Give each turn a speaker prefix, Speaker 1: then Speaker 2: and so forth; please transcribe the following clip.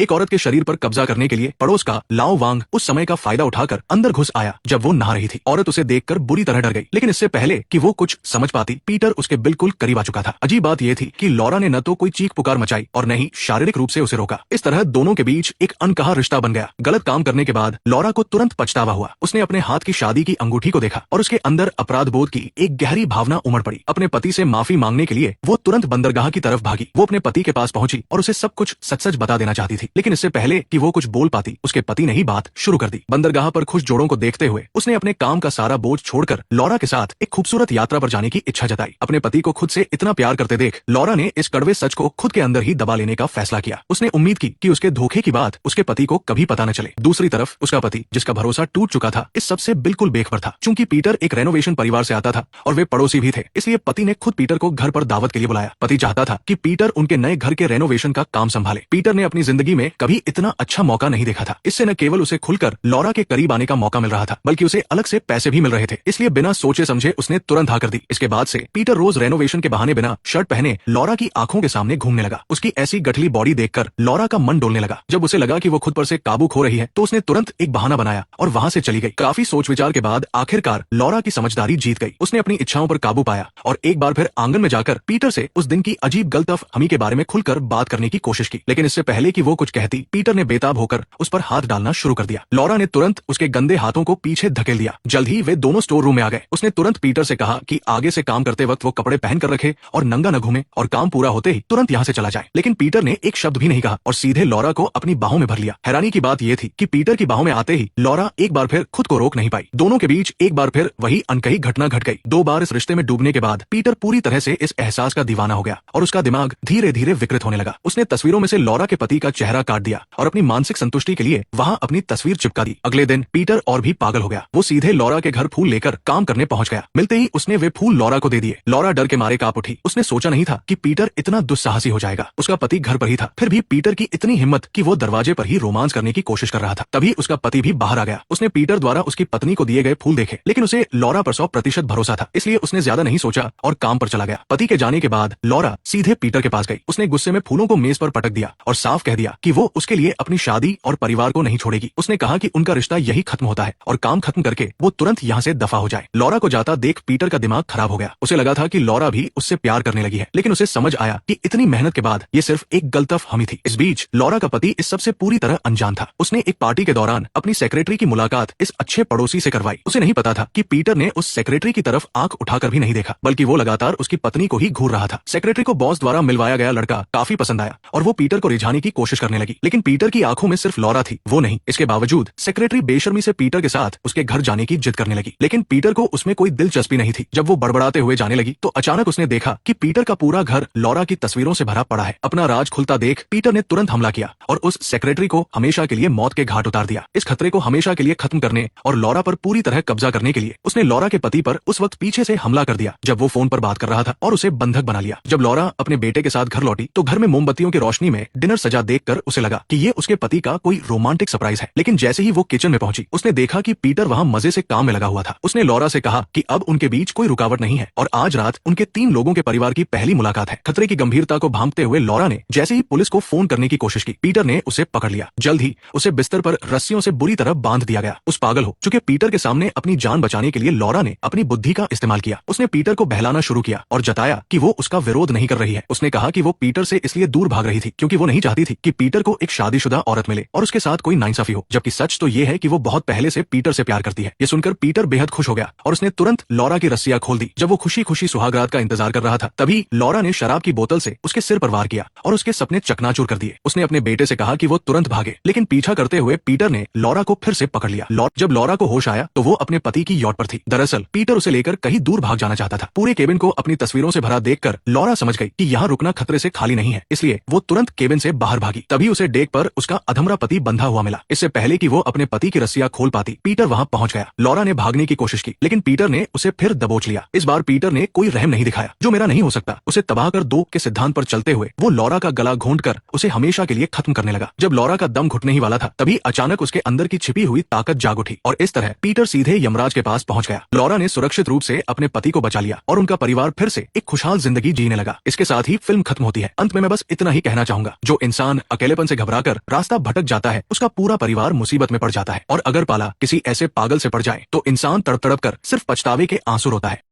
Speaker 1: एक औरत के शरीर पर कब्जा करने के लिए पड़ोस का लाओ वांग उस समय का फायदा उठाकर अंदर घुस आया जब वो नहा रही थी। औरत उसे देखकर बुरी तरह डर गई, लेकिन इससे पहले कि वो कुछ समझ पाती पीटर उसके बिल्कुल करीब आ चुका था। अजीब बात यह थी कि लॉरा ने न तो कोई चीख पुकार मचाई और न ही शारीरिक रूप से उसे रोका। इस तरह दोनों के बीच एक अनकहा रिश्ता बन गया। गलत काम करने के बाद लॉरा को तुरंत पछतावा हुआ। उसने अपने हाथ की शादी की अंगूठी को देखा और उसके अंदर अपराध बोध की एक गहरी भावना उमड़ पड़ी। अपने पति से माफी मांगने के लिए वो तुरंत बंदरगाह की तरफ भागी। वो अपने पति के पास पहुंची और उसे सब कुछ सच सच बता देना चाहती थी, लेकिन इससे पहले कि वो कुछ बोल पाती उसके पति ने ही बात शुरू कर दी। बंदरगाह पर खुश जोड़ों को देखते हुए उसने अपने काम का सारा बोझ छोड़कर लॉरा के साथ एक खूबसूरत यात्रा पर जाने की इच्छा जताई। अपने पति को खुद से इतना प्यार करते देख लॉरा ने इस कड़वे सच को खुद के अंदर ही दबा लेने का फैसला किया। उसने उम्मीद की कि उसके धोखे की बात उसके पति को कभी पता न चले। दूसरी तरफ उसका पति, जिसका भरोसा टूट चुका था, इस सबसे बिल्कुल बेखबर था। चूंकि पीटर एक रेनोवेशन परिवार से आता था और वे पड़ोसी भी थे, इसलिए पति ने खुद पीटर को घर पर दावत के लिए बुलाया। पति चाहता था कि पीटर उनके नए घर के रेनोवेशन का काम संभाले। पीटर ने अपनी जिंदगी में कभी इतना अच्छा मौका नहीं देखा था। इससे न केवल उसे खुलकर लॉरा के करीब आने का मौका मिल रहा था, बल्कि उसे अलग से पैसे भी मिल रहे थे। इसलिए बिना सोचे समझे उसने तुरंत हाँ कर दी। इसके बाद से पीटर रोज रेनोवेशन के बहाने बिना शर्ट पहने लॉरा की आंखों के सामने घूमने लगा। उसकी ऐसी गठली बॉडी देखकर लॉरा का मन डोलने लगा। जब उसे लगा कि वो खुद पर से काबू खो रही है तो उसने तुरंत एक बहाना बनाया और वहां से चली गई। काफी सोच विचार के बाद आखिरकार लॉरा की समझदारी जीत गई। उसने अपनी इच्छाओं पर काबू पाया और एक बार फिर आंगन में जाकर पीटर से उस दिन की अजीब गलतफहमी के बारे में खुलकर बात करने की कोशिश की। लेकिन इससे पहले कि वो कुछ कहती, पीटर ने बेताब होकर उस पर हाथ डालना शुरू कर दिया। लॉरा ने तुरंत उसके गंदे हाथों को पीछे धकेल दिया। जल्द ही वे दोनों स्टोर रूम में आ गए। उसने तुरंत पीटर से कहा कि आगे से काम करते वक्त वो कपड़े पहन कर रखे और नंगा न घूमे और काम पूरा होते ही तुरंत यहाँ से चला जाए। लेकिन पीटर ने एक शब्द भी नहीं कहा और सीधे लॉरा को अपनी बाहों में भर लिया। हैरानी की बात यह थी कि पीटर की बाहों में आते ही लॉरा एक बार फिर खुद को रोक नहीं पाई। दोनों के बीच एक बार फिर वही अनकही घटना घट गई। 2 बार इस रिश्ते में डूबने के बाद पीटर पूरी तरह से इस एहसास का दीवाना हो गया और उसका दिमाग धीरे धीरे विकृत होने लगा। उसने तस्वीरों में से लॉरा के पति का चेहरा काट दिया और अपनी मानसिक संतुष्टि के लिए वहां अपनी तस्वीर चिपका दी। अगले दिन पीटर और भी पागल हो गया। वो सीधे लॉरा के घर फूल लेकर काम करने पहुंच गया। मिलते ही उसने वे फूल लॉरा को दे दिए। लॉरा डर के मारे कांप उठी। उसने सोचा नहीं था कि पीटर इतना दुस्साहसी हो जाएगा। उसका पति घर पर ही था, फिर भी पीटर की इतनी हिम्मत कि वो दरवाजे पर ही रोमांस करने की कोशिश कर रहा था। तभी उसका पति भी बाहर आ गया। उसने पीटर द्वारा उसकी पत्नी को दिए गए फूल देखे, लेकिन उसे लॉरा पर 100% भरोसा था, इसलिए उसने ज्यादा नहीं सोचा और काम पर चला गया। पति के जाने के बाद लॉरा सीधे पीटर के पास गई। उसने गुस्से में फूलों को मेज पर पटक दिया और साफ कह दिया कि वो उसके लिए अपनी शादी और परिवार को नहीं छोड़ेगी। उसने कहा कि उनका रिश्ता यही खत्म होता है और काम खत्म करके वो तुरंत यहाँ से दफा हो जाए। लॉरा को जाता देख पीटर का दिमाग खराब हो गया। उसे लगा था कि लॉरा भी उससे प्यार करने लगी है, लेकिन उसे समझ आया कि इतनी मेहनत के बाद ये सिर्फ एक गलतफहमी थी। इस बीच लॉरा का पति इस सबसे पूरी तरह अनजान था। उसने एक पार्टी के दौरान अपनी सेक्रेटरी की मुलाकात इस अच्छे पड़ोसी से करवाई। उसे नहीं पता था कि पीटर ने उस सेक्रेटरी की तरफ आंख उठाकर भी नहीं देखा, बल्कि वो लगातार उसकी पत्नी को ही घूर रहा था। सेक्रेटरी को बॉस द्वारा मिलवाया गया लड़का काफी पसंद आया और वो पीटर को रिझाने की कोशिश करने लगी, लेकिन पीटर की आंखों में सिर्फ लॉरा थी, वो नहीं। इसके बावजूद सेक्रेटरी बेशर्मी से पीटर के साथ उसके घर जाने की जिद करने लगी, लेकिन पीटर को उसमें कोई दिलचस्पी नहीं थी। जब वो बड़बड़ाते हुए जाने लगी तो अचानक उसने देखा कि पीटर का पूरा घर लॉरा की तस्वीरों से भरा पड़ा है। अपना राज खुलता देख पीटर ने तुरंत हमला किया और उस सेक्रेटरी को हमेशा के लिए मौत के घाट उतार दिया। इस खतरे को हमेशा के लिए खत्म करने और लॉरा पर पूरी तरह कब्जा करने के लिए उसने लॉरा के पति पर उस वक्त पीछे से हमला कर दिया जब वो फोन पर बात कर रहा था और उसे बंधक बना लिया। जब लॉरा अपने बेटे के साथ घर लौटी तो घर में मोमबत्तियों की रोशनी में डिनर सजा देखकर उसे लगा कि ये उसके पति का कोई रोमांटिक सरप्राइज है, लेकिन जैसे ही वो किचन में पहुंची उसने देखा कि पीटर वहां मजे से काम में लगा हुआ था। उसने लॉरा से कहा कि अब उनके बीच कोई रुकावट नहीं है और आज रात उनके 3 लोगों के परिवार की पहली मुलाकात है। खतरे की गंभीरता को भांपते हुए लॉरा ने जैसे ही पुलिस को फोन करने की कोशिश की, पीटर ने उसे पकड़ लिया। जल्द ही उसे बिस्तर पर रस्सियों से बुरी तरह बांध दिया गया। उस पागल हो चुके पीटर के सामने अपनी जान बचाने के लिए लॉरा ने अपनी बुद्धि का इस्तेमाल किया। उसने पीटर को बहलाना शुरू किया और जताया कि वो उसका विरोध नहीं कर रही है। उसने कहा कि वो पीटर से इसलिए दूर भाग रही थी क्योंकि वो नहीं चाहती थी कि पीटर को एक शादीशुदा औरत मिले और उसके साथ कोई नाइंसाफी हो, जबकि सच तो ये है कि वो बहुत पहले से पीटर से प्यार करती है। ये सुनकर पीटर बेहद खुश हो गया और उसने तुरंत लॉरा की रस्सियां खोल दी। जब वो खुशी खुशी सुहागरात का इंतजार कर रहा था तभी लॉरा ने शराब की बोतल से उसके सिर पर वार किया और उसके सपने चकनाचूर कर दिए। उसने अपने बेटे से कहा कि वो तुरंत भागे, लेकिन पीछा करते हुए पीटर ने लॉरा को फिर से पकड़ लिया। जब लॉरा को होश आया तो वो अपने पति की यॉट पर थी। दरअसल पीटर उसे लेकर कहीं दूर भाग जाना चाहता था। पूरे केबिन को अपनी तस्वीरों से भरा देखकर लॉरा समझ गई कि यहाँ रुकना खतरे से खाली नहीं है, इसलिए वो तुरंत केबिन से बाहर भागी। तभी उसे डेक पर उसका अधमरा पति बंधा हुआ मिला। इससे पहले कि वो अपने पति की रस्सियां खोल पाती पीटर वहां पहुंच गया। लॉरा ने भागने की कोशिश की, लेकिन पीटर ने उसे फिर दबोच लिया। इस बार पीटर ने कोई रहम नहीं दिखाया। जो मेरा नहीं हो सकता उसे तबाह कर दो के सिद्धांत पर चलते हुए वो लॉरा का गला घोंटकर उसे हमेशा के लिए खत्म करने लगा। जब लॉरा का दम घुटने ही वाला था तभी अचानक उसके अंदर की छिपी हुई ताकत जाग उठी और इस तरह पीटर सीधे यमराज के पास पहुंच गया। लॉरा ने सुरक्षित रूप से अपने पति को बचा लिया और उनका परिवार फिर से एक खुशहाल जिंदगी जीने लगा। इसके साथ ही फिल्म खत्म होती है। अंत में मैं बस इतना ही कहना चाहूंगा, जो इंसान अकेले अकेलेपन से घबराकर रास्ता भटक जाता है उसका पूरा परिवार मुसीबत में पड़ जाता है। और अगर पाला किसी ऐसे पागल से पड़ जाए तो इंसान तड़प तड़प कर सिर्फ पछतावे के आंसू रोता है।